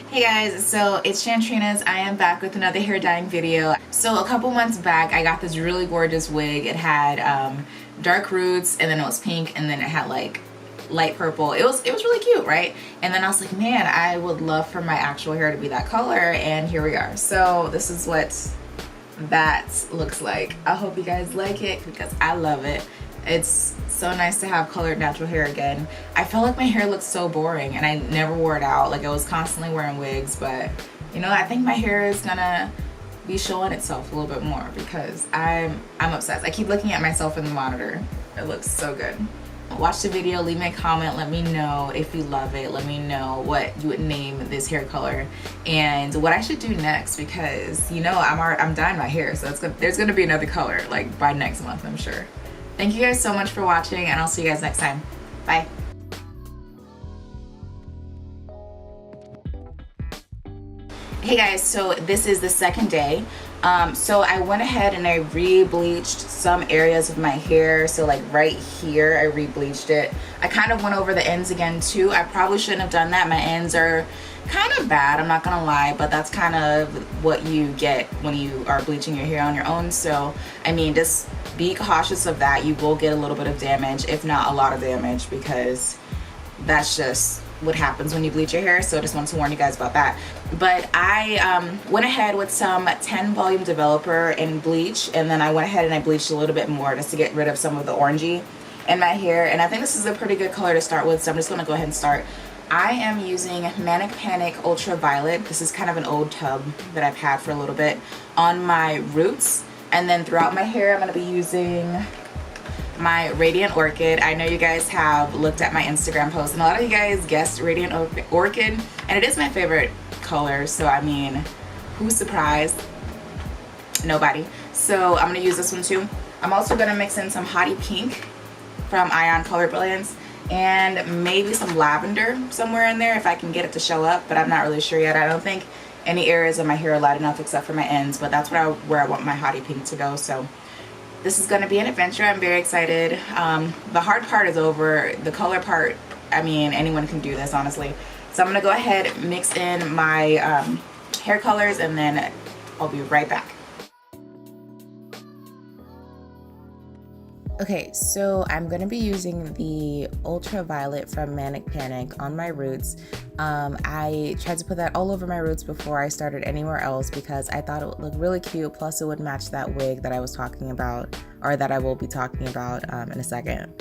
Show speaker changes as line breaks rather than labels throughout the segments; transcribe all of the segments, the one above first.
Hey guys, so it's Shantrina's. I am back with another hair dyeing video. So a couple months back, I got this really gorgeous wig. It had dark roots, and then it was pink, and then it had like light purple. It was really cute, right? And then I was like, man, I would love for my actual hair to be that color, and here we are. So this is what that looks like. I hope you guys like it because I love it. It's so nice to have colored natural hair again. I felt like my hair looked so boring and I never wore it out. Like I was constantly wearing wigs, but you know, I think my hair is gonna be showing itself a little bit more because I'm obsessed. I keep looking at myself in the monitor. It looks so good. Watch the video, leave me a comment, let me know if you love it, let me know what you would name this hair color and what I should do next, because you know I'm dyeing my hair, so there's gonna be another color like by next month, I'm sure. Thank you guys so much for watching, and I'll see you guys next time. Bye. Hey guys, so this is the second day. So I went ahead and I re-bleached some areas of my hair. So like right here, I re-bleached it. I kind of went over the ends again too. I probably shouldn't have done that. My ends are kind of bad, I'm not gonna lie, but that's kind of what you get when you are bleaching your hair on your own. So I mean, just be cautious of that. You will get a little bit of damage, if not a lot of damage, because that's just what happens when you bleach your hair. So I just wanted to warn you guys about that. But I went ahead with some 10 volume developer and bleach, and then I went ahead and I bleached a little bit more just to get rid of some of the orangey in my hair. And I think this is a pretty good color to start with, so I'm just going to go ahead and start. I am using Manic Panic Ultraviolet. This is kind of an old tub that I've had for a little bit on my roots, and then throughout my hair I'm going to be using my Radiant Orchid. I know you guys have looked at my Instagram post and a lot of you guys guessed Radiant Orchid, and it is my favorite color, so I mean, who's surprised? Nobody. So I'm gonna use this one too. I'm also gonna mix in some Hottie Pink from Ion Color Brilliance and maybe some lavender somewhere in there if I can get it to show up, but I'm not really sure yet. I don't think any areas of my hair are light enough except for my ends, but that's where I want my Hottie Pink to go. So this is going to be an adventure. I'm very excited. The hard part is over. The color part, I mean, anyone can do this, honestly. So I'm going to go ahead, mix in my hair colors, and then I'll be right back. Okay, so I'm going to be using the ultraviolet from Manic Panic on my roots. I tried to put that all over my roots before I started anywhere else because I thought it would look really cute, plus it would match that wig that I was talking about, or that I will be talking about in a second.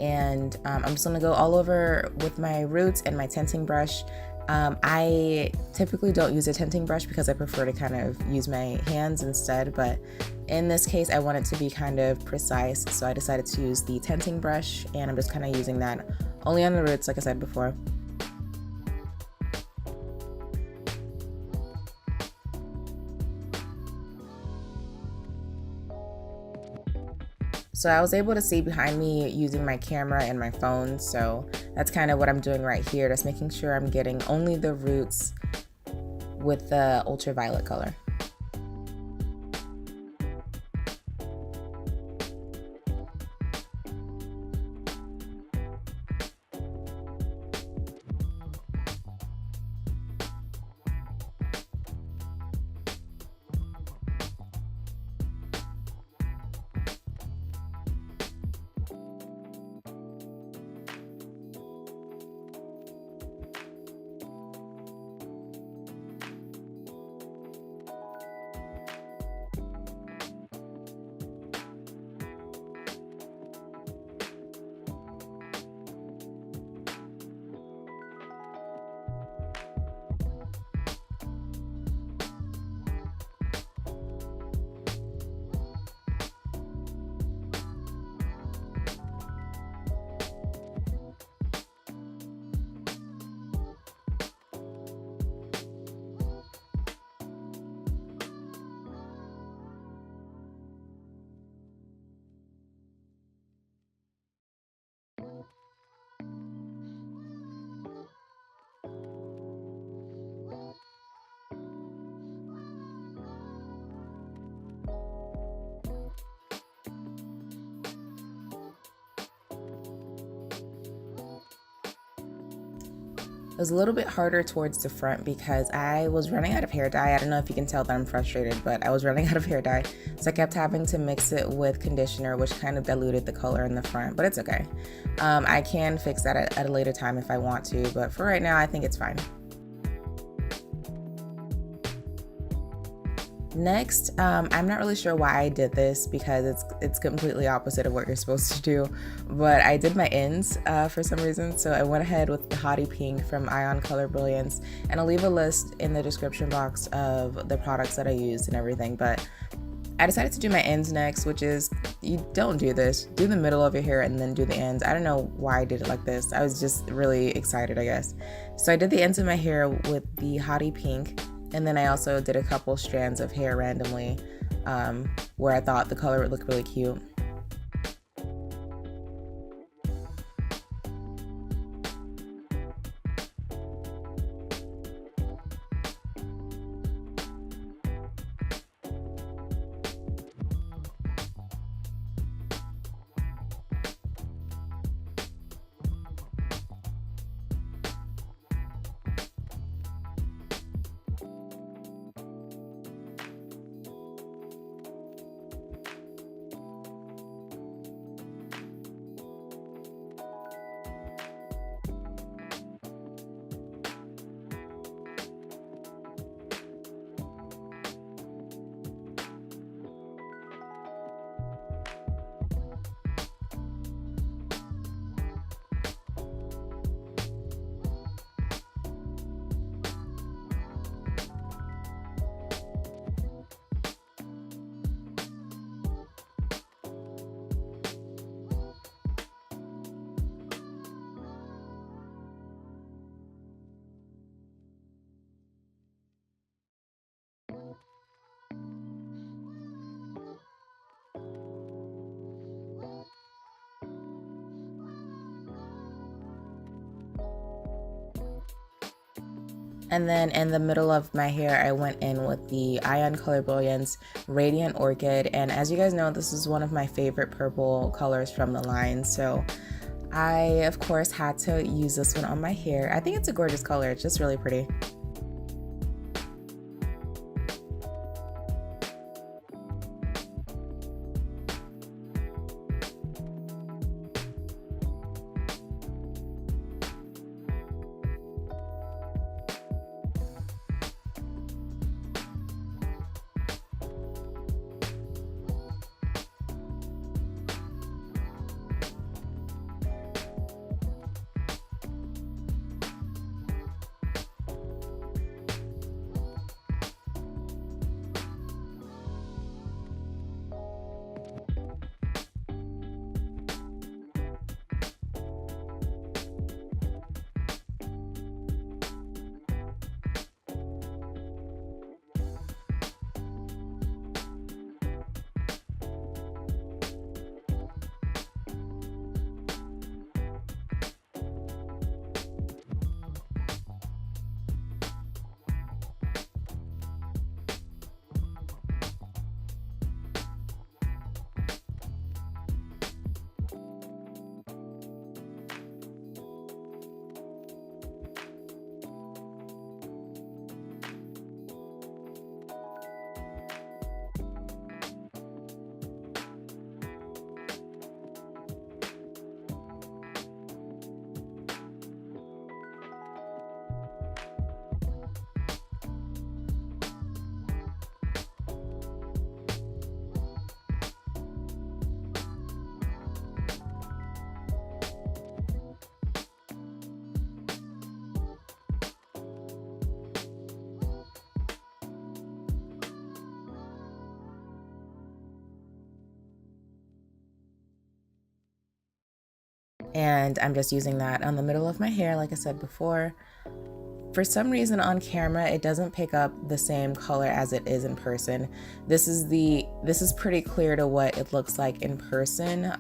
And I'm just going to go all over with my roots and my tinting brush. I typically don't use a tinting brush because I prefer to kind of use my hands instead, but in this case I want it to be kind of precise, so I decided to use the tinting brush, and I'm just kind of using that only on the roots like I said before. So I was able to see behind me using my camera and my phone, so that's kind of what I'm doing right here, just making sure I'm getting only the roots with the ultraviolet color. was a little bit harder towards the front because I was running out of hair dye. I don't know if you can tell that I'm frustrated, but I was running out of hair dye. So I kept having to mix it with conditioner, which kind of diluted the color in the front, but it's okay. I can fix that at a later time if I want to, but for right now, I think it's fine. Next, I'm not really sure why I did this because it's completely opposite of what you're supposed to do, but I did my ends for some reason, so I went ahead with the Hottie Pink from Ion Color Brilliance, and I'll leave a list in the description box of the products that I used and everything, but I decided to do my ends next, which is, you don't do this, do the middle of your hair and then do the ends. I don't know why I did it like this, I was just really excited, I guess. So I did the ends of my hair with the Hottie Pink, and then I also did a couple strands of hair randomly where I thought the color would look really cute. And then in the middle of my hair, I went in with the Ion Color Brilliance Radiant Orchid. And as you guys know, this is one of my favorite purple colors from the line. So I, of course, had to use this one on my hair. I think it's a gorgeous color. It's just really pretty. And I'm just using that on the middle of my hair, like I said before. For some reason on camera, it doesn't pick up the same color as it is in person. This is pretty clear to what it looks like in person.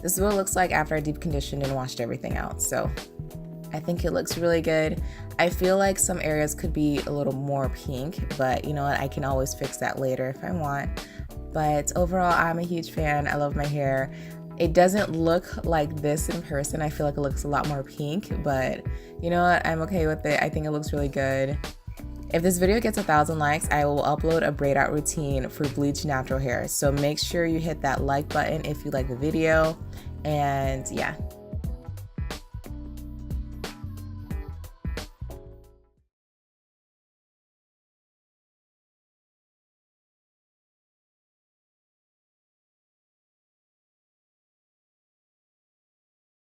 This is what it looks like after I deep conditioned and washed everything out. So I think it looks really good. I feel like some areas could be a little more pink, but you know what? I can always fix that later if I want. But overall, I'm a huge fan. I love my hair. It doesn't look like this in person. I feel like it looks a lot more pink, but you know what? I'm okay with it. I think it looks really good. If this video gets 1,000 likes, I will upload a braid out routine for bleached natural hair. So make sure you hit that like button if you like the video. And yeah.